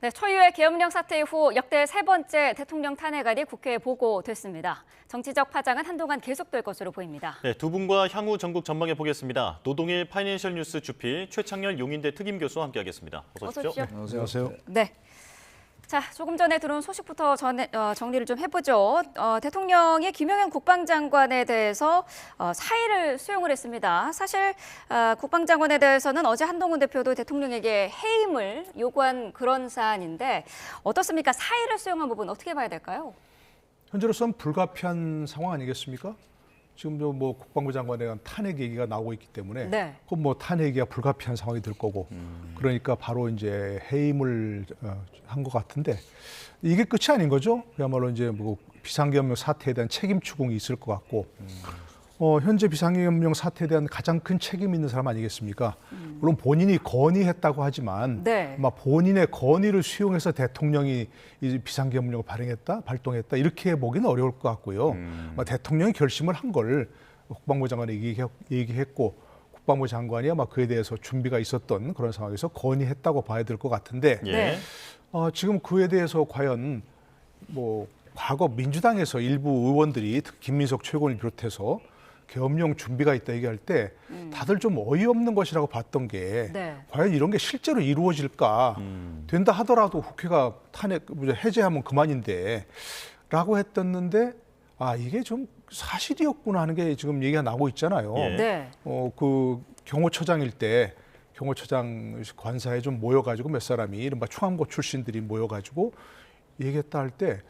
네, 초유의 계엄령 사태 이후 역대 세 번째 대통령 탄핵안이 국회에 보고됐습니다. 정치적 파장은 한동안 계속될 것으로 보입니다. 네, 두 분과 향후 전국 전망해 보겠습니다. 노동일 파이낸셜 뉴스 주필 최창렬 용인대 특임 교수와 함께하겠습니다. 어서 오십시오. 안녕하세요. 네. 자, 조금 전에 들어온 소식부터 정리를 좀 해보죠. 대통령이 김용현 국방장관에 대해서 사의를 수용을 했습니다. 사실 국방장관에 대해서는 어제 한동훈 대표도 대통령에게 해임을 요구한 그런 사안인데 어떻습니까? 사의를 수용한 부분 어떻게 봐야 될까요? 현재로서는 불가피한 상황 아니겠습니까? 지금도 뭐 국방부 장관에 대한 탄핵 얘기가 나오고 있기 때문에 네. 그건 뭐 탄핵 얘기가 불가피한 상황이 될 거고 그러니까 바로 이제 해임을 한 것 같은데 이게 끝이 아닌 거죠. 그야말로 이제 뭐 비상계엄령 사태에 대한 책임 추궁이 있을 것 같고 현재 비상계엄령 사태에 대한 가장 큰 책임 있는 사람 아니겠습니까? 물론 본인이 건의했다고 하지만 네. 아마 본인의 건의를 수용해서 대통령이 이 비상계엄령을 발동했다 이렇게 보기는 어려울 것 같고요. 아마 대통령이 결심을 한 걸 국방부 장관이 얘기했고 국방부 장관이 아마 그에 대해서 준비가 있었던 그런 상황에서 건의했다고 봐야 될 것 같은데 네. 지금 그에 대해서 과연 뭐 과거 민주당에서 일부 의원들이 특히 김민석 최고위원을 비롯해서 계엄령 준비가 있다 얘기할 때 다들 좀 어이없는 것이라고 봤던 게 네. 과연 이런 게 실제로 이루어질까 된다 하더라도 국회가 해제하면 그만인데 라고 했었는데 이게 좀 사실이었구나 하는 게 지금 얘기가 나오고 있잖아요. 예. 네. 그 경호처장일 때 경호처장 관사에 좀 모여가지고 몇 사람이 이른바 충암고 출신들이 모여가지고 얘기했다 할 때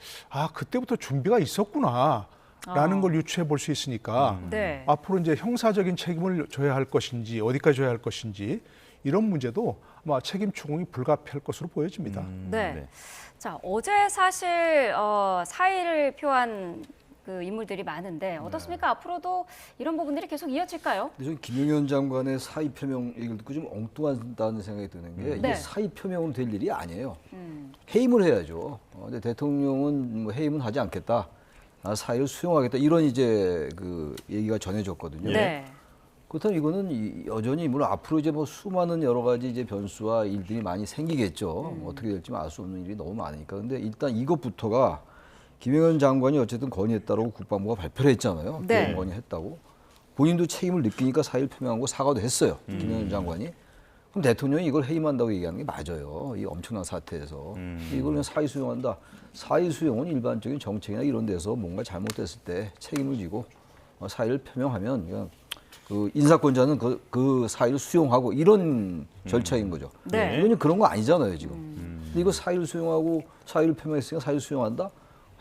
그때부터 준비가 있었구나 라는 걸 유추해 볼 수 있으니까 네. 앞으로 이제 형사적인 책임을 져야 할 것인지 어디까지 져야 할 것인지 이런 문제도 아마 책임 추궁이 불가피할 것으로 보여집니다. 네. 네. 자, 어제 사실 사의를 표한 그 인물들이 많은데 어떻습니까? 앞으로도 이런 부분들이 계속 이어질까요? 근데 저 김용현 장관의 사의 표명 얘기를 듣고 좀 엉뚱하다는 생각이 드는 게 이게 네. 사의 표명으로 될 일이 아니에요. 해임을 해야죠. 근데 대통령은 뭐 해임은 하지 않겠다. 사의를 수용하겠다. 이런 이제 그 얘기가 전해졌거든요. 네. 그렇다면 이거는 여전히 물론 앞으로 이제 뭐 수많은 여러 가지 이제 변수와 일들이 많이 생기겠죠. 어떻게 될지 알 수 없는 일이 너무 많으니까. 근데 일단 이것부터가 김용현 장관이 어쨌든 건의했다고 국방부가 발표를 했잖아요. 네. 건의했다고. 본인도 책임을 느끼니까 사의를 표명하고 사과도 했어요. 김용현 장관이. 그럼 대통령이 이걸 해임한다고 얘기하는 게 맞아요. 이 엄청난 사태에서. 이걸 그냥 사의 수용한다. 사의 수용은 일반적인 정책이나 이런 데서 뭔가 잘못됐을 때 책임을 지고 사의를 표명하면 그냥 그 인사권자는 그 사의를 수용하고 이런 절차인 거죠. 네. 이건 그런 거 아니잖아요, 지금. 근데 이거 사의를 수용하고 사의를 표명했으니까 사의를 수용한다?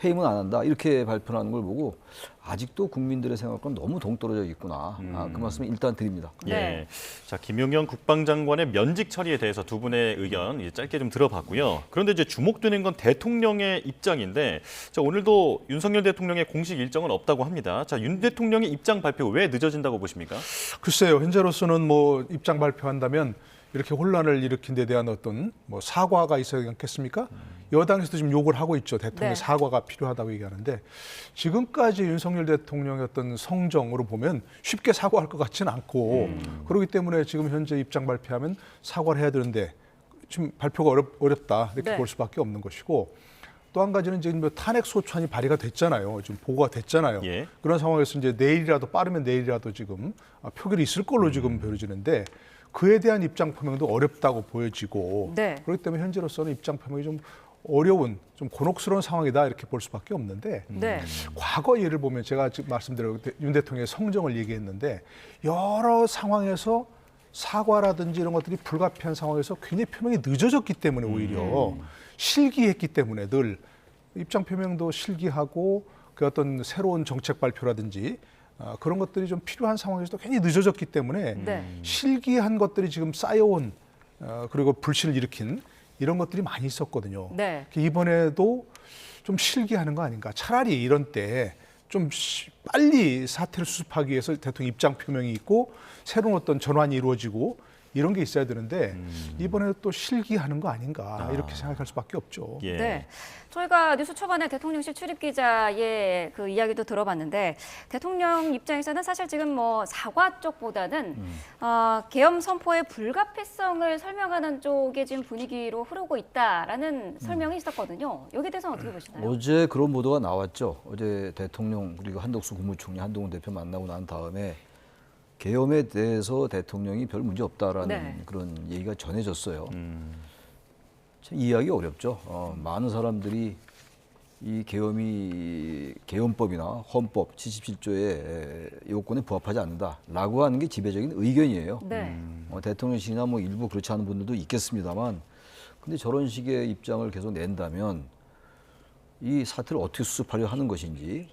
해임은 안 한다. 이렇게 발표하는 걸 보고 아직도 국민들의 생각과는 너무 동떨어져 있구나. 그 말씀을 일단 드립니다. 네. 예. 자, 김용현 국방장관의 면직 처리에 대해서 두 분의 의견 이제 짧게 좀 들어봤고요. 그런데 이제 주목되는 건 대통령의 입장인데, 자, 오늘도 윤석열 대통령의 공식 일정은 없다고 합니다. 자, 윤 대통령의 입장 발표 왜 늦어진다고 보십니까? 글쎄요, 현재로서는 뭐 입장 발표한다면 이렇게 혼란을 일으킨 데 대한 어떤 뭐 사과가 있어야 않겠습니까? 여당에서도 지금 욕을 하고 있죠. 대통령의 네. 사과가 필요하다고 얘기하는데 지금까지 윤석열 대통령의 어떤 성정으로 보면 쉽게 사과할 것 같지는 않고 그렇기 때문에 지금 현재 입장 발표하면 사과를 해야 되는데 지금 발표가 어렵다 이렇게 네. 볼 수밖에 없는 것이고 또 한 가지는 지금 뭐 탄핵 소추안이 발의가 됐잖아요. 지금 보고가 됐잖아요. 예. 그런 상황에서 이제 내일이라도 빠르면 내일이라도 지금 표결이 있을 걸로 지금 보여지는데 그에 대한 입장 표명도 어렵다고 보여지고 네. 그렇기 때문에 현재로서는 입장 표명이 좀 어려운 좀 곤혹스러운 상황이다 이렇게 볼 수밖에 없는데 네. 과거 예를 보면 제가 지금 말씀드린 윤 대통령의 성정을 얘기했는데 여러 상황에서 사과라든지 이런 것들이 불가피한 상황에서 굉장히 표명이 늦어졌기 때문에 오히려 실기했기 때문에 늘 입장 표명도 실기하고 그 어떤 새로운 정책 발표라든지 그런 것들이 좀 필요한 상황에서도 괜히 늦어졌기 때문에 네. 실기한 것들이 지금 쌓여온 그리고 불씨를 일으킨 이런 것들이 많이 있었거든요. 네. 이번에도 좀 실기하는 거 아닌가. 차라리 이런 때 좀 빨리 사태를 수습하기 위해서 대통령 입장 표명이 있고 새로운 어떤 전환이 이루어지고 이런 게 있어야 되는데 이번에 또 실기하는 거 아닌가 이렇게 생각할 수밖에 없죠. 예. 네. 저희가 뉴스 초반에 대통령실 출입 기자의 그 이야기도 들어봤는데 대통령 입장에서는 사실 지금 뭐 사과 쪽보다는 계엄 선포의 불가피성을 설명하는 쪽에 지금 분위기로 흐르고 있다라는 설명이 있었거든요. 여기에 대해서는 어떻게 보시나요? 어제 그런 보도가 나왔죠. 어제 대통령 그리고 한덕수 국무총리 한동훈 대표 만나고 난 다음에 계엄에 대해서 대통령이 별 문제 없다라는 네. 그런 얘기가 전해졌어요. 참 이해하기 어렵죠. 많은 사람들이 이 계엄법이나 헌법 77조의 요건에 부합하지 않는다라고 하는 게 지배적인 의견이에요. 네. 대통령실이나 뭐 일부 그렇지 않은 분들도 있겠습니다만, 근데 저런 식의 입장을 계속 낸다면 이 사태를 어떻게 수습하려 하는 것인지,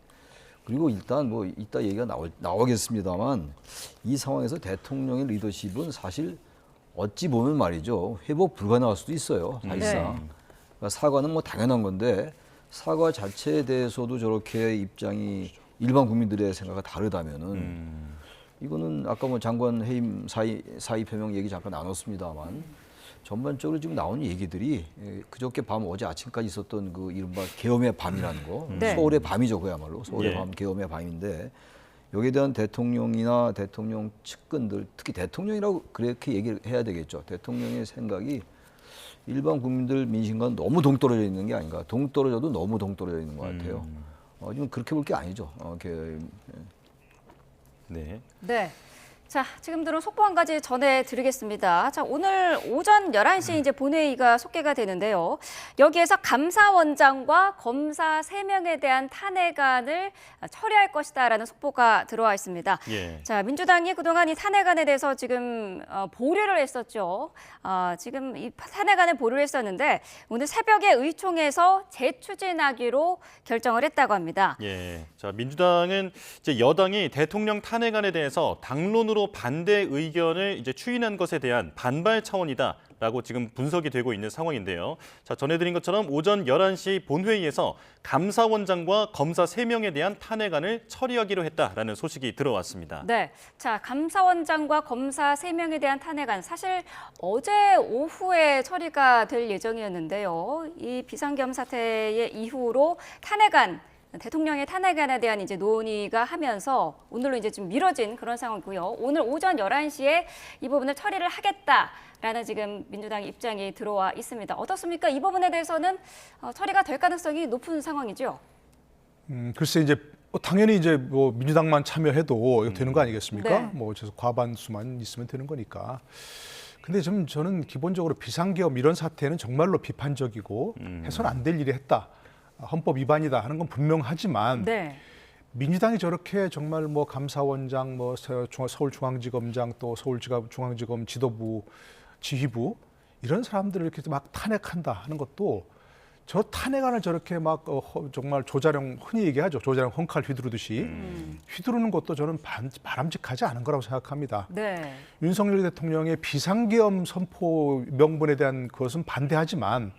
그리고 일단 뭐 이따 얘기가 나오겠습니다만 이 상황에서 대통령의 리더십은 사실 어찌 보면 말이죠, 회복 불가능할 수도 있어요, 사실상. 네. 그러니까 사과는 뭐 당연한 건데 사과 자체에 대해서도 저렇게 입장이 일반 국민들의 생각과 다르다면은 이거는 아까 뭐 장관 해임 사의 표명 얘기 잠깐 나눴습니다만 전반적으로 지금 나온 얘기들이 그저께 밤 어제 아침까지 있었던 그 이른바 계엄의 밤이라는 거, 네. 서울의 밤이죠, 그야말로 서울의 예. 밤, 계엄의 밤인데 여기에 대한 대통령이나 대통령 측근들, 특히 대통령이라고 그렇게 얘기를 해야 되겠죠. 대통령의 생각이 일반 국민들 민심과 너무 동떨어져 있는 게 아닌가. 동떨어져도 너무 동떨어져 있는 것 같아요. 지금 그렇게 볼 게 아니죠. 네. 네. 자, 지금 들은 속보 한 가지 전해드리겠습니다. 자, 오늘 오전 11시 이제 본회의가 속개가 되는데요. 여기에서 감사원장과 검사 3명에 대한 탄핵안을 처리할 것이다라는 속보가 들어와 있습니다. 예. 자, 민주당이 그동안 이 탄핵안에 대해서 지금 보류를 했었죠. 지금 이 탄핵안을 보류를 했었는데 오늘 새벽에 의총에서 재추진하기로 결정을 했다고 합니다. 예. 자, 민주당은 이제 여당이 대통령 탄핵안에 대해서 당론으로 반대 의견을 이제 추인한 것에 대한 반발 차원이다라고 지금 분석이 되고 있는 상황인데요. 자, 전해드린 것처럼 오전 11시 본회의에서 감사원장과 검사 3명에 대한 탄핵안을 처리하기로 했다라는 소식이 들어왔습니다. 네, 자 감사원장과 검사 3명에 대한 탄핵안 사실 어제 오후에 처리가 될 예정이었는데요. 이 비상계엄 사태의 이후로 대통령의 탄핵안에 대한 이제 논의가 하면서 오늘로 이제 좀 미뤄진 그런 상황이고요. 오늘 오전 11시에 이 부분을 처리를 하겠다라는 지금 민주당 입장이 들어와 있습니다. 어떻습니까? 이 부분에 대해서는 처리가 될 가능성이 높은 상황이죠. 글쎄 이제 당연히 이제 뭐 민주당만 참여해도 이거 되는 거 아니겠습니까? 네. 뭐 그래서 과반수만 있으면 되는 거니까. 근데 저는 기본적으로 비상계엄 이런 사태는 정말로 비판적이고 해서는 안 될 일이 했다. 헌법 위반이다 하는 건 분명하지만 네. 민주당이 저렇게 정말 뭐 감사원장, 뭐 서울중앙지검장 또 서울중앙지검 지도부, 지휘부 이런 사람들을 이렇게 막 탄핵한다 하는 것도 저 탄핵안을 저렇게 막 정말 조자룡 흔히 얘기하죠. 조자룡 헝칼 휘두르듯이 휘두르는 것도 저는 바람직하지 않은 거라고 생각합니다. 네. 윤석열 대통령의 비상계엄 선포 명분에 대한 것은 반대하지만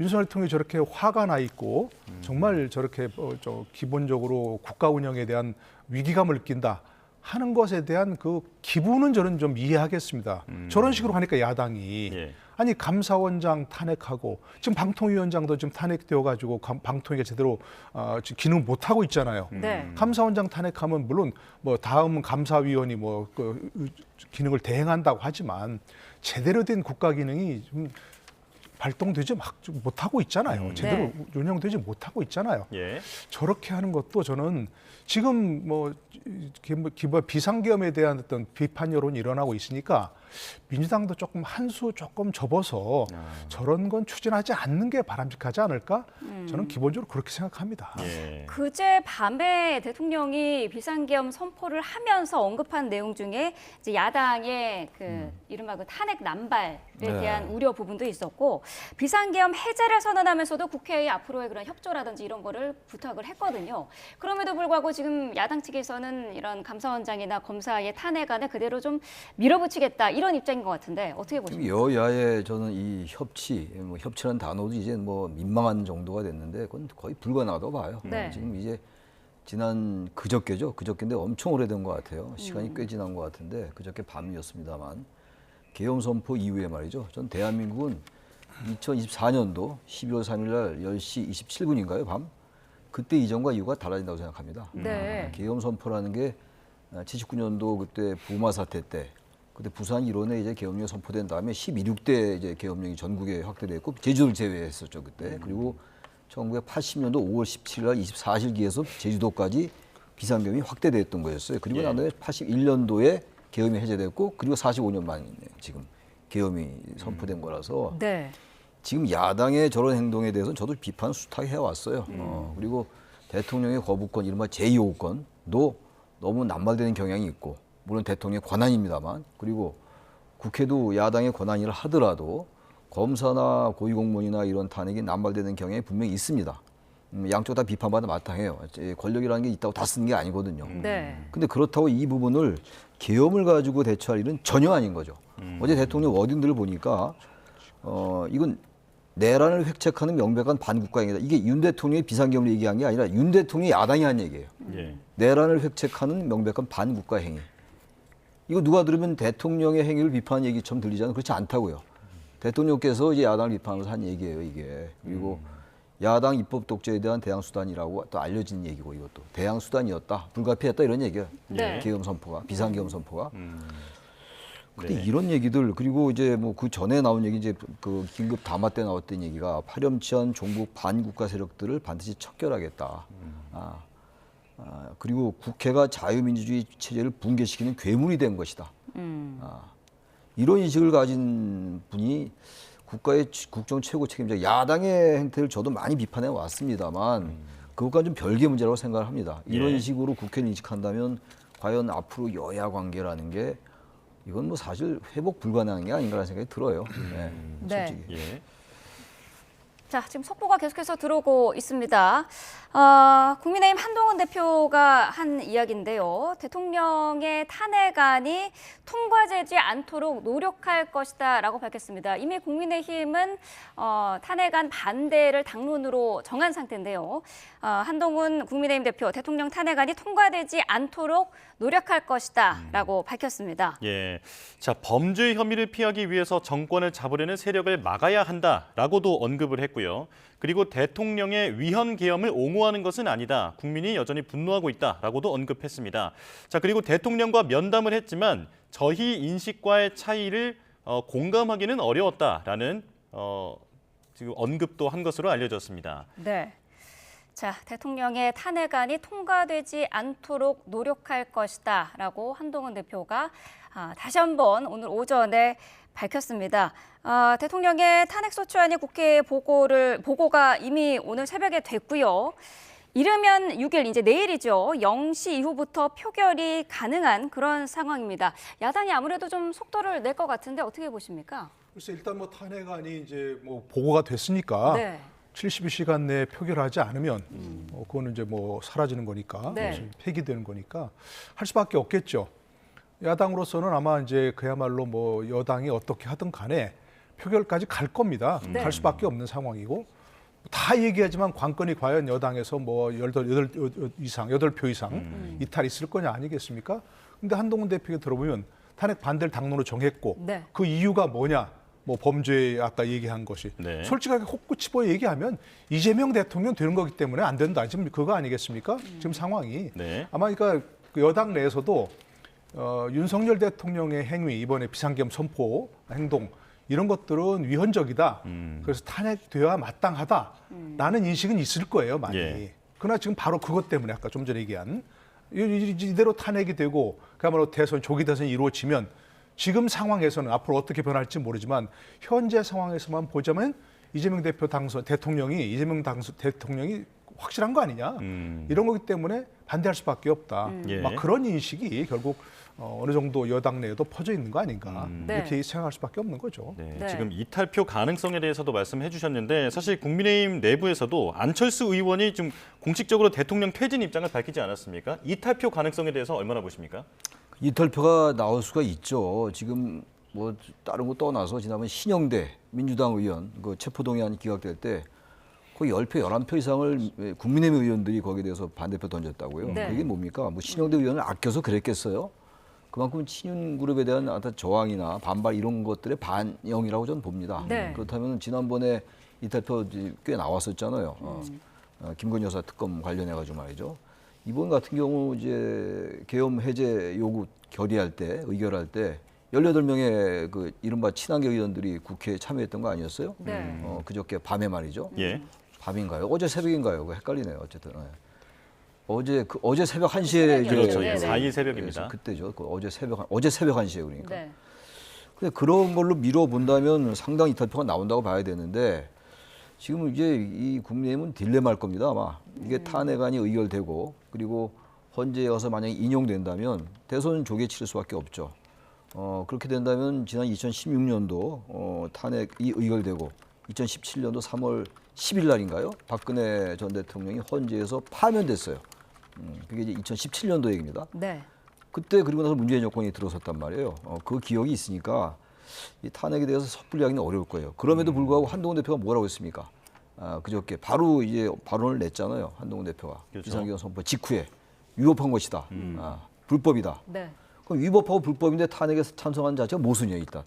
윤석열 대통령이 저렇게 화가 나 있고 정말 저렇게 기본적으로 국가 운영에 대한 위기감을 느낀다 하는 것에 대한 그 기분은 저는 좀 이해하겠습니다. 저런 식으로 하니까 야당이 예. 아니 감사원장 탄핵하고 지금 방통위원장도 지금 탄핵되어 가지고 방통위가 제대로 지금 기능 못 하고 있잖아요. 네. 감사원장 탄핵하면 물론 뭐 다음 감사위원이 뭐 그 기능을 대행한다고 하지만 제대로 된 국가 기능이 좀 발동되지 못하고 있잖아요. 제대로 운영되지 못하고 있잖아요. 예. 저렇게 하는 것도 저는 지금 뭐 기본 비상계엄에 대한 어떤 비판 여론이 일어나고 있으니까 민주당도 조금 한 수 조금 접어서 저런 건 추진하지 않는 게 바람직하지 않을까? 저는 기본적으로 그렇게 생각합니다. 예. 그제 밤에 대통령이 비상계엄 선포를 하면서 언급한 내용 중에 이제 야당의 그 이른바 그 탄핵 남발에 대한 우려 부분도 있었고 비상계엄 해제를 선언하면서도 국회의 앞으로의 그런 협조라든지 이런 거를 부탁을 했거든요. 그럼에도 불구하고 지금 야당 측에서는 이런 감사원장이나 검사의 탄핵안을 그대로 좀 밀어붙이겠다 이런 입장인 것 같은데 어떻게 보십니까? 여야의 저는 이 협치라는 단어도 이제 뭐 민망한 정도가 됐는데 그건 거의 불가능하다고 봐요. 네. 지금 이제 지난 그저께인데 엄청 오래된 것 같아요. 시간이 꽤 지난 것 같은데 그저께 밤이었습니다만 계엄 선포 이후에 말이죠. 전 대한민국은 2024년도 12월 3일 날 10시 27분인가요, 밤? 그때 이전과 이후가 달라진다고 생각합니다. 네. 계엄 선포라는 게 79년도 그때 부마 사태 때 그때 부산 일원에 이제 계엄령이 선포된 다음에 12.6대 이제 계엄령이 전국에 확대됐고 제주도를 제외했었죠 그때. 그리고 1980년도 5월 17일 날 24시기에서 제주도까지 비상계엄이 확대됐던 거였어요. 그리고 난 다음에 81년도에 계엄이 해제됐고 그리고 45년 만에 지금 계엄이 선포된 거라서 네. 지금 야당의 저런 행동에 대해서는 저도 비판 숱하게 해왔어요. 그리고 대통령의 거부권, 이른바 제2호권도 너무 남발되는 경향이 있고 물론 대통령의 권한입니다만 그리고 국회도 야당의 권한이라 하더라도 검사나 고위공무원이나 이런 탄핵이 남발되는 경향이 분명히 있습니다. 양쪽 다 비판받아 마땅해요. 권력이라는 게 있다고 다 쓰는 게 아니거든요. 네. 근데 그렇다고 이 부분을 계엄을 가지고 대처할 일은 전혀 아닌 거죠. 어제 대통령 워딩들을 보니까 이건 내란을 획책하는 명백한 반국가 행위다. 이게 윤 대통령이 비상계엄을 얘기한 게 아니라 윤 대통령이 야당이 한 얘기예요. 예. 내란을 획책하는 명백한 반국가 행위. 이거 누가 들으면 대통령의 행위를 비판하는 얘기처럼 들리잖아요. 그렇지 않다고요. 대통령께서 이제 야당을 비판하면서 한 얘기예요, 이게. 그리고 야당 입법 독재에 대한 대항 수단이라고 또 알려진 얘기고 이것도 대항 수단이었다, 불가피했다 이런 얘기예요. 네. 계엄 선포가, 비상계엄 선포가. 근데 네. 이런 얘기들 그리고 이제 뭐 그 전에 나온 얘기 이제 그 긴급 담화 때 나왔던 얘기가 파렴치한 종북 반국가 세력들을 반드시 척결하겠다. 그리고 국회가 자유민주주의 체제를 붕괴시키는 괴물이 된 것이다. 이런 인식을 가진 분이 국가의 국정 최고 책임자 야당의 행태를 저도 많이 비판해 왔습니다만 그것과는 좀 별개의 문제라고 생각을 합니다. 이런 예. 식으로 국회를 인식한다면 과연 앞으로 여야 관계라는 게 이건 뭐 사실 회복 불가능한 게 아닌가라는 생각이 들어요. 네, 네. 솔직히. 예. 자, 지금 속보가 계속해서 들어오고 있습니다. 국민의힘 한동훈 대표가 한 이야기인데요. 대통령의 탄핵안이 통과되지 않도록 노력할 것이다라고 밝혔습니다. 이미 국민의힘은 탄핵안 반대를 당론으로 정한 상태인데요. 한동훈 국민의힘 대표 대통령 탄핵안이 통과되지 않도록 노력할 것이다라고 밝혔습니다. 예. 자, 범죄 혐의를 피하기 위해서 정권을 잡으려는 세력을 막아야 한다라고도 언급을 했고요. 그리고 대통령의 위헌 계엄을 옹호하는 것은 아니다. 국민이 여전히 분노하고 있다라고도 언급했습니다. 자, 그리고 대통령과 면담을 했지만 저희 인식과의 차이를 공감하기는 어려웠다라는 지금 언급도 한 것으로 알려졌습니다. 네. 자, 대통령의 탄핵안이 통과되지 않도록 노력할 것이다라고 한동훈 대표가 다시 한번 오늘 오전에 밝혔습니다. 대통령의 탄핵소추안이 국회에 보고가 이미 오늘 새벽에 됐고요. 이르면 6일, 이제 내일이죠. 0시 이후부터 표결이 가능한 그런 상황입니다. 야당이 아무래도 좀 속도를 낼 것 같은데 어떻게 보십니까? 그래서 일단 뭐 탄핵안이 이제 뭐 보고가 됐으니까 네. 72시간 내에 표결하지 않으면 그거는 이제 뭐 사라지는 거니까 네. 폐기되는 거니까 할 수밖에 없겠죠. 야당으로서는 아마 이제 그야말로 뭐 여당이 어떻게 하든 간에 표결까지 갈 겁니다. 네. 갈 수밖에 없는 상황이고 다 얘기하지만 관건이 과연 여당에서 뭐 8표 이상 이탈 있을 거냐 아니겠습니까? 근데 한동훈 대표가 들어보면 탄핵 반대를 당론으로 정했고 네. 그 이유가 뭐냐? 뭐 범죄 아까 얘기한 것이 네. 솔직하게 혹구 치보 얘기하면 이재명 대통령 되는 거기 때문에 안 된다. 지금 그거 아니겠습니까? 지금 상황이 네. 아마 그러니까 그 여당 내에서도 윤석열 대통령의 행위 이번에 비상계엄 선포 행동 이런 것들은 위헌적이다. 그래서 탄핵돼야 마땅하다라는 인식은 있을 거예요, 많이. 예. 그러나 지금 바로 그것 때문에 아까 좀 전에 얘기한 이대로 탄핵이 되고 그야말로 조기 대선이 이루어지면 지금 상황에서는 앞으로 어떻게 변할지 모르지만 현재 상황에서만 보자면 이재명 대통령이 확실한 거 아니냐 이런 거기 때문에 반대할 수밖에 없다. 예. 막 그런 인식이 결국 어느 정도 여당 내에도 퍼져 있는 거 아닌가 네. 이렇게 생각할 수밖에 없는 거죠. 네, 네. 지금 이탈표 가능성에 대해서도 말씀해 주셨는데 사실 국민의힘 내부에서도 안철수 의원이 좀 공식적으로 대통령 퇴진 입장을 밝히지 않았습니까? 이탈표 가능성에 대해서 얼마나 보십니까? 이탈표가 나올 수가 있죠. 지금 뭐 다른 거 떠나서 지난번 신영대 민주당 의원 그 체포동의안이 기각될 때 거의 10표, 11표 이상을 국민의힘 의원들이 거기에 대해서 반대표 던졌다고요. 네. 이게 뭡니까? 뭐 신영대 의원을 아껴서 그랬겠어요? 그만큼 친윤 그룹에 대한 어떤 저항이나 반발 이런 것들의 반영이라고 저는 봅니다. 네. 그렇다면 지난번에 이탈표 꽤 나왔었잖아요. 김건희 여사 특검 관련해가지고 말이죠. 이번 같은 경우 이제 계엄 해제 요구 결의할 때, 의결할 때 18명의 그 이른바 친한계 의원들이 국회에 참여했던 거 아니었어요? 네. 그저께 밤에 말이죠. 예. 밤인가요? 어제 새벽인가요? 그거 헷갈리네요. 어쨌든. 어제 새벽 1시에 그렇죠. 네, 예, 네. 4일 새벽입니다. 그때죠. 어제 새벽 1시에 그러니까. 네. 근데 그런 걸로 미뤄본다면 상당히 이탈표가 나온다고 봐야 되는데 지금 이제 이 국민의힘은 딜레마일 겁니다. 아마 이게 탄핵안이 의결되고 그리고 헌재에 와서 만약에 인용된다면 대선 조개 치를 수밖에 없죠. 그렇게 된다면 지난 2016년도 탄핵이 의결되고 2017년도 3월 10일 날인가요? 박근혜 전 대통령이 헌재에서 파면됐어요. 그게 이제 2017년도 얘기입니다. 네. 그때 그리고 나서 문재인 정권이 들어섰단 말이에요. 그 기억이 있으니까 이 탄핵에 대해서 섣불리 하기는 어려울 거예요. 그럼에도 불구하고 한동훈 대표가 뭐라고 했습니까? 그저께 바로 이제 발언을 냈잖아요. 한동훈 대표가 그렇죠. 비상계엄 선포 직후에 위법한 것이다. 불법이다. 네. 그럼 위법하고 불법인데 탄핵에 찬성한 자체가 모순이에요, 일단.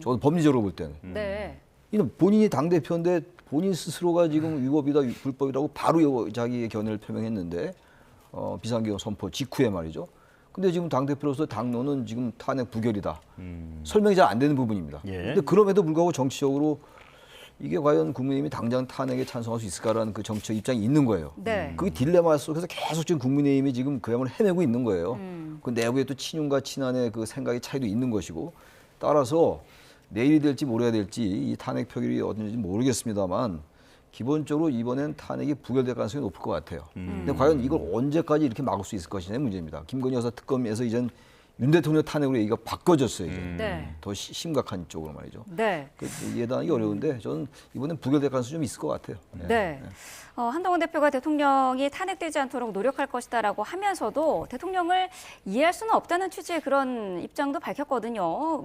저는 법리적으로 볼 때는. 네. 이는 본인이 당대표인데 본인 스스로가 지금 위법이다, 불법이라고 바로 자기의 견해를 표명했는데 비상계엄 선포 직후에 말이죠. 근데 지금 당대표로서 당론은 지금 탄핵 부결이다. 설명이 잘 안 되는 부분입니다. 예. 근데 그럼에도 불구하고 정치적으로 이게 과연 국민의힘이 당장 탄핵에 찬성할 수 있을까라는 그 정치적 입장이 있는 거예요. 네. 그 딜레마 속에서 계속 지금 국민의힘이 지금 그야말로 헤매고 있는 거예요. 그 내부에 또 친윤과 친한의 그 생각의 차이도 있는 것이고 따라서 내일이 될지 모레가 될지 이 탄핵 표결이 어딘지 모르겠습니다만 기본적으로 이번엔 탄핵이 부결될 가능성이 높을 것 같아요. 근데 과연 이걸 언제까지 이렇게 막을 수 있을 것이냐의 문제입니다. 김건희 여사 특검에서 이젠 윤 대통령 탄핵으로 얘기가 바꿔졌어요. 이제. 네. 더 심각한 쪽으로 말이죠. 네. 그 예단하기 어려운데 저는 이번엔 부결될 가능성이 좀 있을 것 같아요. 네. 한동훈 대표가 대통령이 탄핵되지 않도록 노력할 것이다라고 하면서도 대통령을 이해할 수는 없다는 취지의 그런 입장도 밝혔거든요.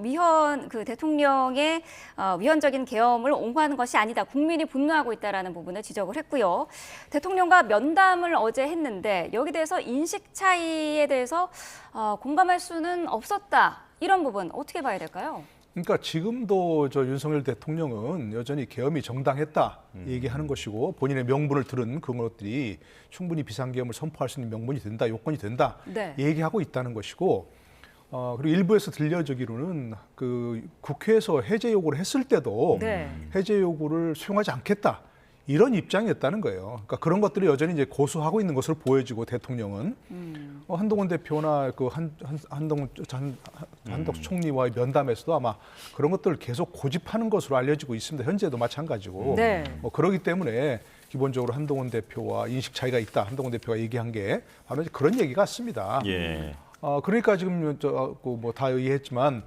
그 대통령의 위헌적인 계엄을 옹호하는 것이 아니다. 국민이 분노하고 있다라는 부분을 지적을 했고요. 대통령과 면담을 어제 했는데 여기 대해서 인식 차이에 대해서 공감할 수는 없었다. 이런 부분 어떻게 봐야 될까요? 그러니까 지금도 저 윤석열 대통령은 여전히 계엄이 정당했다 얘기하는 것이고 본인의 명분을 들은 그것들이 충분히 비상계엄을 선포할 수 있는 명분이 된다, 요건이 된다 네. 얘기하고 있다는 것이고 그리고 일부에서 들려지기로는 그 국회에서 해제 요구를 했을 때도 네. 해제 요구를 수용하지 않겠다 이런 입장이었다는 거예요. 그러니까 그런 것들이 여전히 이제 고수하고 있는 것으로 보여지고 대통령은 한동훈 대표나 그 한덕수 총리와의 면담에서도 아마 그런 것들을 계속 고집하는 것으로 알려지고 있습니다. 현재도 마찬가지고. 네. 그렇기 때문에 기본적으로 한동훈 대표와 인식 차이가 있다. 한동훈 대표가 얘기한 게 바로 이제 그런 얘기 같습니다. 예. 그러니까 지금 뭐 다 얘기했지만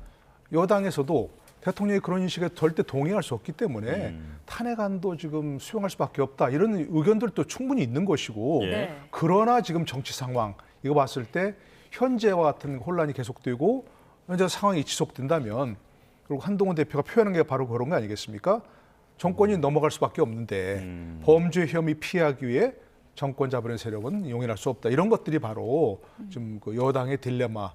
여당에서도 대통령이 그런 인식에 절대 동의할 수 없기 때문에 탄핵안도 지금 수용할 수밖에 없다. 이런 의견들도 충분히 있는 것이고 예. 그러나 지금 정치 상황 이거 봤을 때 현재와 같은 혼란이 계속되고 현재 상황이 지속된다면 그리고 한동훈 대표가 표현한 게 바로 그런 거 아니겠습니까? 정권이 넘어갈 수밖에 없는데 범죄 혐의 피하기 위해 정권 잡으려는 세력은 용인할 수 없다. 이런 것들이 바로 좀 그 여당의 딜레마,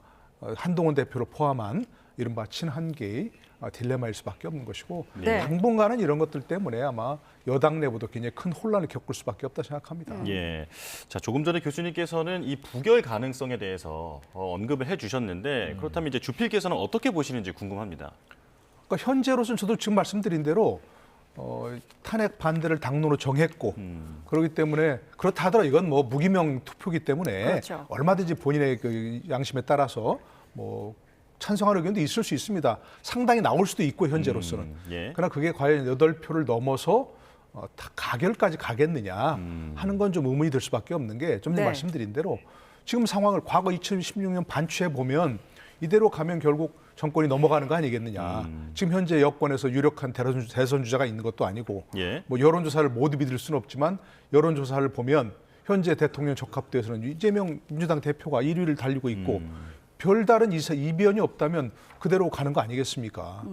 한동훈 대표를 포함한 이른바 친한계의 딜레마일 수밖에 없는 것이고 네. 당분간은 이런 것들 때문에 아마 여당 내부도 굉장히 큰 혼란을 겪을 수밖에 없다 생각합니다. 예. 자, 조금 전에 교수님께서는 이 부결 가능성에 대해서 언급을 해주셨는데 그렇다면 이제 주필께서는 어떻게 보시는지 궁금합니다. 그러니까 현재로서는 저도 지금 말씀드린 대로 탄핵 반대를 당론으로 정했고 그렇기 때문에 그렇다 하더라도 이건 뭐 무기명 투표기 때문에 그렇죠. 얼마든지 본인의 그 양심에 따라서 뭐 찬성하는 의견도 있을 수 있습니다. 상당히 나올 수도 있고 현재로서는. 예. 그러나 그게 과연 8표를 넘어서 다 가결까지 가겠느냐 하는 건 좀 의문이 들 수밖에 없는 게 좀 전에 네. 말씀드린 대로 지금 상황을 과거 2016년 반추해 보면 이대로 가면 결국 정권이 넘어가는 거 아니겠느냐. 지금 현재 여권에서 유력한 대선 주자가 있는 것도 아니고 예. 뭐 여론조사를 모두 믿을 수는 없지만 여론조사를 보면 현재 대통령 적합도에서는 이재명 민주당 대표가 1위를 달리고 있고 별다른 이변이 없다면 그대로 가는 거 아니겠습니까?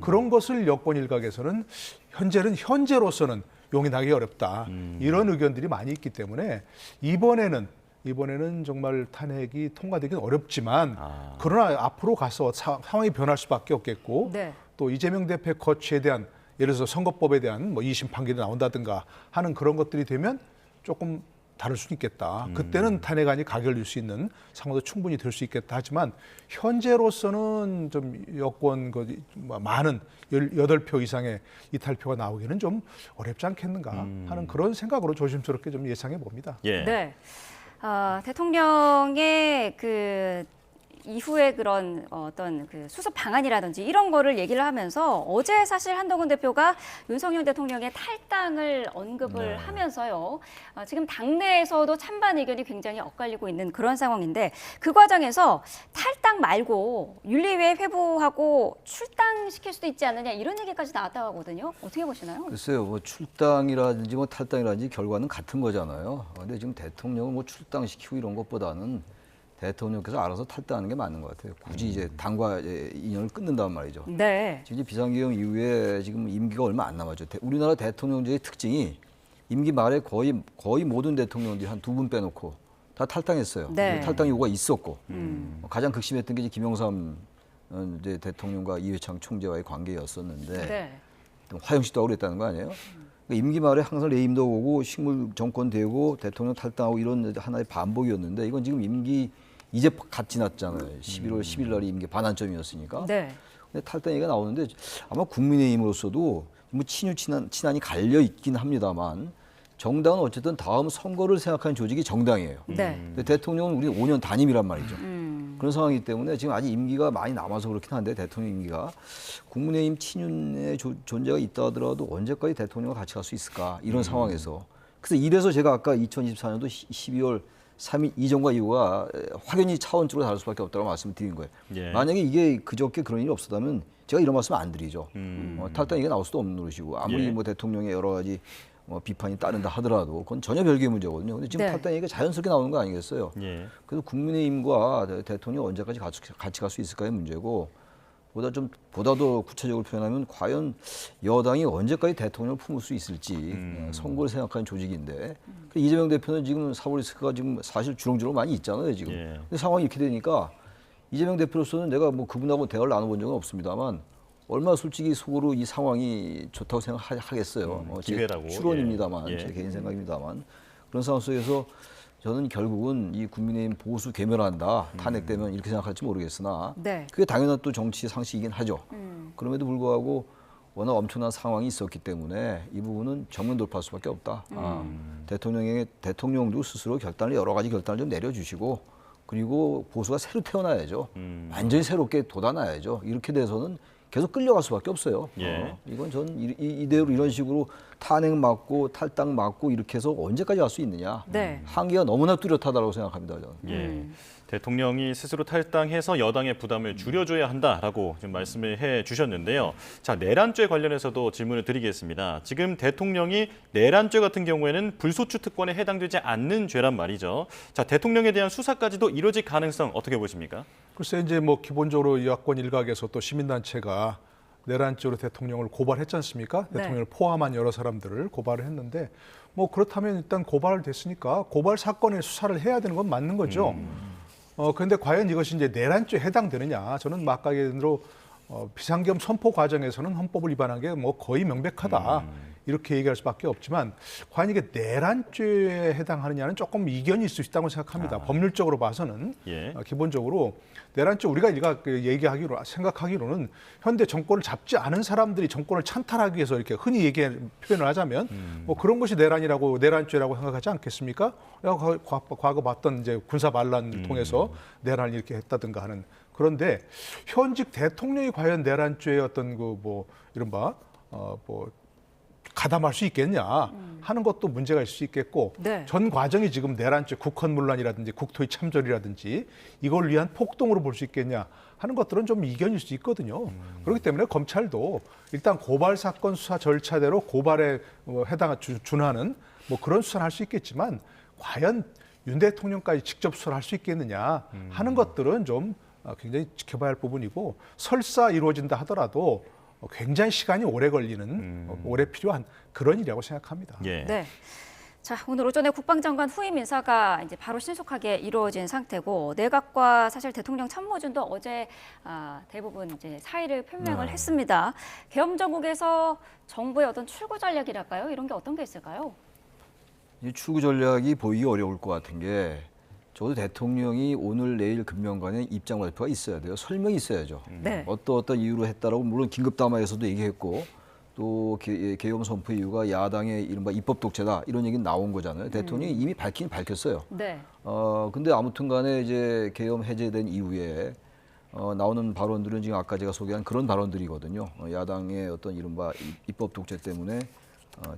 그런 것을 여권 일각에서는 현재로서는 용인하기 어렵다. 이런 의견들이 많이 있기 때문에 이번에는 이번에는 정말 탄핵이 통과되기는 어렵지만 그러나 앞으로 가서 상황이 변할 수밖에 없겠고 네. 또 이재명 대표의 거취에 대한 예를 들어서 선거법에 대한 뭐 2심 판결이 나온다든가 하는 그런 것들이 되면 조금 다를 수 있겠다. 그때는 탄핵안이 가결될 수 있는 상황도 충분히 될 수 있겠다. 하지만 현재로서는 좀 여권 많은 18표 이상의 이탈표가 나오기는 좀 어렵지 않겠는가 하는 그런 생각으로 조심스럽게 좀 예상해 봅니다. 예. 네. 대통령의 그 이후에 그런 어떤 그 수습 방안이라든지 이런 거를 얘기를 하면서 어제 사실 한동훈 대표가 윤석열 대통령의 탈당을 언급을 하면서요. 지금 당내에서도 찬반 의견이 굉장히 엇갈리고 있는 그런 상황인데 그 과정에서 탈당 말고 윤리위에 회부하고 출당시킬 수도 있지 않느냐 이런 얘기까지 나왔다고 하거든요. 어떻게 보시나요? 글쎄요, 뭐 출당이라든지 뭐 탈당이라든지 결과는 같은 거잖아요. 근데 지금 대통령을 뭐 출당시키고 이런 것보다는 대통령께서 알아서 탈당하는 게 맞는 것 같아요. 굳이 이제 당과 인연을 끊는단 말이죠. 네. 지금 이제 비상계엄 이후에 지금 임기가 얼마 안 남았죠. 우리나라 대통령제의 특징이 임기 말에 거의 모든 대통령들이 한 2분 빼놓고 다 탈당했어요. 네. 탈당 요구가 있었고 가장 극심했던 게 이제 김영삼 이제 대통령과 이회창 총재와의 관계였었는데 네. 화형식도 하고 그랬다는 거 아니에요? 그러니까 임기 말에 항상 레임도 오고 식물 정권 되고 대통령 탈당하고 이런 하나의 반복이었는데 이건 지금 임기 이제 갓 지났잖아요. 11월 10일 날이 임기 반환점이었으니까. 네. 근데 탈당 얘기가 나오는데 아마 국민의힘으로서도 뭐 친한이 갈려 있긴 합니다만 정당은 어쨌든 다음 선거를 생각하는 조직이 정당이에요. 네. 근데 대통령은 우리 5년 단임이란 말이죠. 그런 상황이기 때문에 지금 아직 임기가 많이 남아서 그렇긴 한데 대통령 임기가 국민의힘 친윤의 존재가 있다 하더라도 언제까지 대통령과 같이 갈 수 있을까 이런 상황에서 그래서 이래서 제가 아까 2024년도 12월 3일 이전과 이후가 확연히 차원적으로 다를 수밖에 없다고 말씀드린 거예요. 예. 만약에 이게 그저께 그런 일이 없었다면 제가 이런 말씀 안 드리죠. 탈당 얘기가 나올 수도 없는 노릇이고 아무리 예. 뭐 대통령의 여러 가지 비판이 따른다 하더라도 그건 전혀 별개의 문제거든요. 근데 지금 네. 탈당 얘기가 자연스럽게 나오는 거 아니겠어요? 예. 그래서 국민의힘과 대통령이 언제까지 같이 갈 수 있을까의 문제고 보다도 구체적으로 표현하면 과연 여당이 언제까지 대통령을 품을 수 있을지 선거를 생각하는 조직인데 이재명 대표는 지금 사법리스크가 지금 사실 주렁주렁 많이 있잖아요 지금. 예. 근데 상황이 이렇게 되니까 이재명 대표로서는 내가 뭐 그분하고 대화를 나눠본 적은 없습니다만 얼마나 솔직히 속으로 이 상황이 좋다고 생각하겠어요. 기회라고. 제 추론입니다만 예. 제 개인 생각입니다만 그런 상황 속에서 저는 결국은 이 국민의힘 보수 괴멸한다 탄핵되면 이렇게 생각할지 모르겠으나 네. 그게 당연한 또 정치 상식이긴 하죠. 그럼에도 불구하고 워낙 엄청난 상황이 있었기 때문에 이 부분은 정면 돌파할 수밖에 없다. 대통령도 스스로 여러 가지 결단을 좀 내려주시고 그리고 보수가 새로 태어나야죠. 완전히 새롭게 돋아나야죠. 이렇게 돼서는 계속 끌려갈 수밖에 없어요. 예. 이건 전 이대로 이런 식으로 탄핵 맞고 탈당 맞고 이렇게 해서 언제까지 갈 수 있느냐. 네. 한계가 너무나 뚜렷하다고 생각합니다. 저는. 예. 대통령이 스스로 탈당해서 여당의 부담을 줄여줘야 한다라고 지금 말씀을 해 주셨는데요. 자, 내란죄 관련해서도 질문을 드리겠습니다. 지금 대통령이 내란죄 같은 경우에는 불소추 특권에 해당되지 않는 죄란 말이죠. 자, 대통령에 대한 수사까지도 이루어질 가능성 어떻게 보십니까? 글쎄 이제 뭐 기본적으로 야권 일각에서 또 시민단체가 내란죄로 대통령을 고발했지 않습니까? 네. 대통령을 포함한 여러 사람들을 고발을 했는데 뭐 그렇다면 일단 고발됐으니까 고발 사건의 수사를 해야 되는 건 맞는 거죠. 그런데 과연 이것이 이제 내란죄에 해당되느냐? 저는 막가게로 비상계엄 선포 과정에서는 헌법을 위반한 게 뭐 거의 명백하다. 이렇게 얘기할 수밖에 없지만 과연 이게 내란죄에 해당하느냐는 조금 이견이 있을 수 있다고 생각합니다. 법률적으로 봐서는 예. 기본적으로 내란죄 우리가 생각하기로는 현대 정권을 잡지 않은 사람들이 정권을 찬탈하기 위해서 이렇게 흔히 표현을 하자면 뭐 그런 것이 내란죄라고 생각하지 않겠습니까? 과거 봤던 이제 군사 반란을 통해서 내란을 이렇게 했다든가 하는. 그런데 현직 대통령이 과연 내란죄의 어떤 이른바 가담할 수 있겠냐 하는 것도 문제가 있을 수 있겠고 네. 전 과정이 지금 내란죄 국헌문란이라든지 국토의 참전이라든지 이걸 위한 폭동으로 볼 수 있겠냐 하는 것들은 좀 이견일 수 있거든요. 그렇기 때문에 검찰도 일단 고발 사건 수사 절차대로 고발에 준하는 뭐 그런 수사를 할 수 있겠지만 과연 윤 대통령까지 직접 수사를 할 수 있겠느냐 하는 것들은 좀 굉장히 지켜봐야 할 부분이고 설사 이루어진다 하더라도 굉장히 시간이 오래 걸리는, 오래 필요한 그런 일이라고 생각합니다. 예. 네. 자, 오늘 오전에 국방장관 후임 인사가 이제 바로 신속하게 이루어진 상태고 내각과 사실 대통령 참모진도 어제 대부분 이제 사의를 표명을 했습니다. 계엄 정국에서 정부의 어떤 출구 전략이랄까요? 이런 게 어떤 게 있을까요? 이 출구 전략이 보이기 어려울 것 같은 게 저도 대통령이 오늘 내일 금명간에 입장 발표가 있어야 돼요. 설명이 있어야죠. 네. 어떤 이유로 했다라고 물론 긴급 담화에서도 얘기했고 또 계엄 선포 이유가 야당의 이른바 입법 독재다 이런 얘기는 나온 거잖아요. 대통령이 이미 밝히긴 밝혔어요. 네. 근데 아무튼간에 이제 계엄 해제된 이후에 나오는 발언들은 지금 아까 제가 소개한 그런 발언들이거든요. 야당의 어떤 이른바 입법 독재 때문에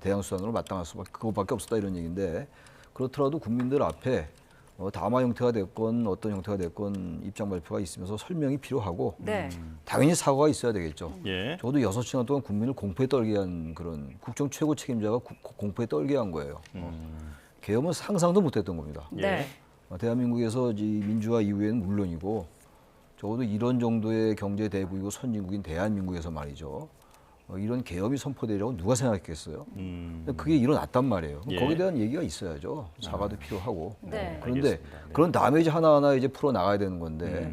대항 수단으로 마땅할 수밖에 그것밖에 없었다 이런 얘기인데 그렇더라도 국민들 앞에 담화 형태가 됐건 어떤 형태가 됐건 입장 발표가 있으면서 설명이 필요하고 네. 당연히 사과가 있어야 되겠죠. 예. 저도 6시간 동안 국민을 공포에 떨게 한 그런 국정 최고 책임자가 공포에 떨게 한 거예요. 계엄은 상상도 못했던 겁니다. 네. 대한민국에서 이 민주화 이후에는 물론이고 적어도 이런 정도의 경제 대국이고 선진국인 대한민국에서 말이죠. 이런 계엄이 선포되려고 누가 생각했겠어요? 그게 일어났단 말이에요. 예. 거기에 대한 얘기가 있어야죠. 사과도 필요하고. 네. 그런데 알겠습니다. 네. 그런 다메이지 하나하나 이제 풀어 나가야 되는 건데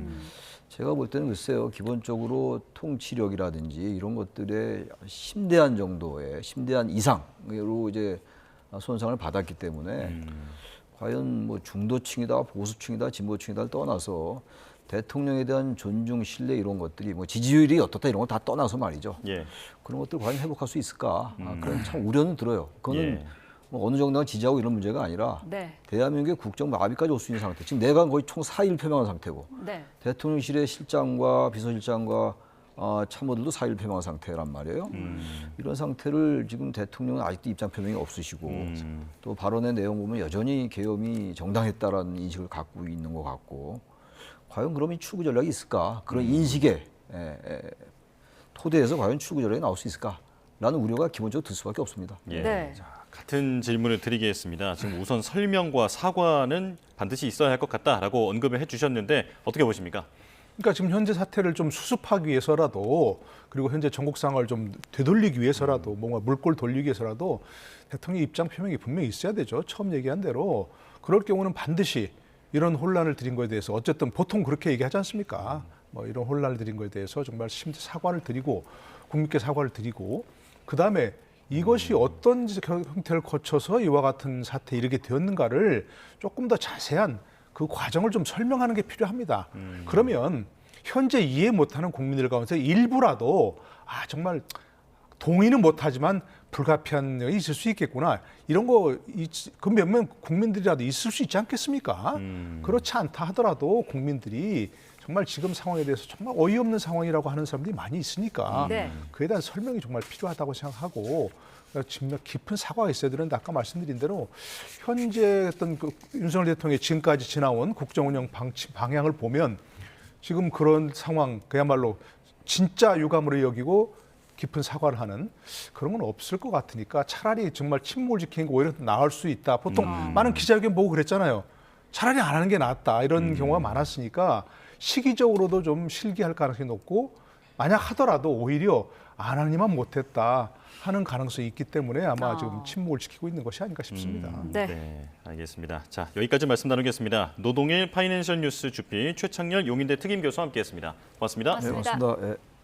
제가 볼 때는 글쎄요. 기본적으로 통치력이라든지 이런 것들의 심대한 정도의 심대한 이상으로 이제 손상을 받았기 때문에 과연 뭐 중도층이다 보수층이다 진보층이다를 떠나서 대통령에 대한 존중, 신뢰 이런 것들이 뭐 지지율이 어떻다 이런 거 다 떠나서 말이죠. 예. 그런 것들 과연 회복할 수 있을까? 그런 참 우려는 들어요. 그거는 예. 뭐 어느 정도가 지지하고 이런 문제가 아니라 네. 대한민국의 국정 마비까지 올 수 있는 상태. 지금 내가 거의 총 사의를 표명한 상태고 네. 대통령실의 실장과 비서실장과 참모들도 사의를 표명한 상태란 말이에요. 이런 상태를 지금 대통령은 아직도 입장 표명이 없으시고 또 발언의 내용 보면 여전히 계엄이 정당했다라는 인식을 갖고 있는 것 같고 과연 그럼 이 출구 전략이 있을까? 그런 인식의 토대에서 과연 출구 전략이 나올 수 있을까라는 우려가 기본적으로 들 수밖에 없습니다. 예. 네. 자, 같은 질문을 드리겠습니다. 지금 우선 설명과 사과는 반드시 있어야 할 것 같다라고 언급을 해주셨는데 어떻게 보십니까? 그러니까 지금 현재 사태를 좀 수습하기 위해서라도 그리고 현재 전국 상황을 좀 되돌리기 위해서라도 뭔가 물꼬를 돌리기 위해서라도 대통령 입장 표명이 분명히 있어야 되죠. 처음 얘기한 대로 그럴 경우는 반드시 이런 혼란을 드린 거에 대해서 어쨌든 보통 그렇게 얘기하지 않습니까? 뭐 이런 혼란을 드린 거에 대해서 정말 심지 사과를 드리고 국민께 사과를 드리고 그다음에 이것이 어떤 형태를 거쳐서 이와 같은 사태에 이르게 되었는가를 조금 더 자세한 그 과정을 좀 설명하는 게 필요합니다. 그러면 현재 이해 못하는 국민들 가운데 일부라도 정말 동의는 못하지만 불가피한 게 있을 수 있겠구나. 이런 거 그 몇몇 국민들이라도 있을 수 있지 않겠습니까? 그렇지 않다 하더라도 국민들이 정말 지금 상황에 대해서 정말 어이없는 상황이라고 하는 사람들이 많이 있으니까 네. 그에 대한 설명이 정말 필요하다고 생각하고 정말 깊은 사과가 있어야 되는데 아까 말씀드린 대로 현재 어떤 그 윤석열 대통령이 지금까지 지나온 국정운영 방향을 보면 지금 그런 상황 그야말로 진짜 유감으로 여기고 깊은 사과를 하는 그런 건 없을 것 같으니까 차라리 정말 침묵을 지키는 게 오히려 나을 수 있다. 보통 많은 기자회견 보고 그랬잖아요. 차라리 안 하는 게 낫다. 이런 경우가 많았으니까 시기적으로도 좀 실기할 가능성이 높고 만약 하더라도 오히려 안 하니만 못했다 하는 가능성이 있기 때문에 아마 지금 침묵을 지키고 있는 것이 아닌가 싶습니다. 네. 알겠습니다. 자, 여기까지 말씀 나누겠습니다. 노동일 파이낸셜 뉴스 주필 최창렬 용인대 특임 교수와 함께했습니다. 고맙습니다. 고맙습니다. 고맙습니다. 예.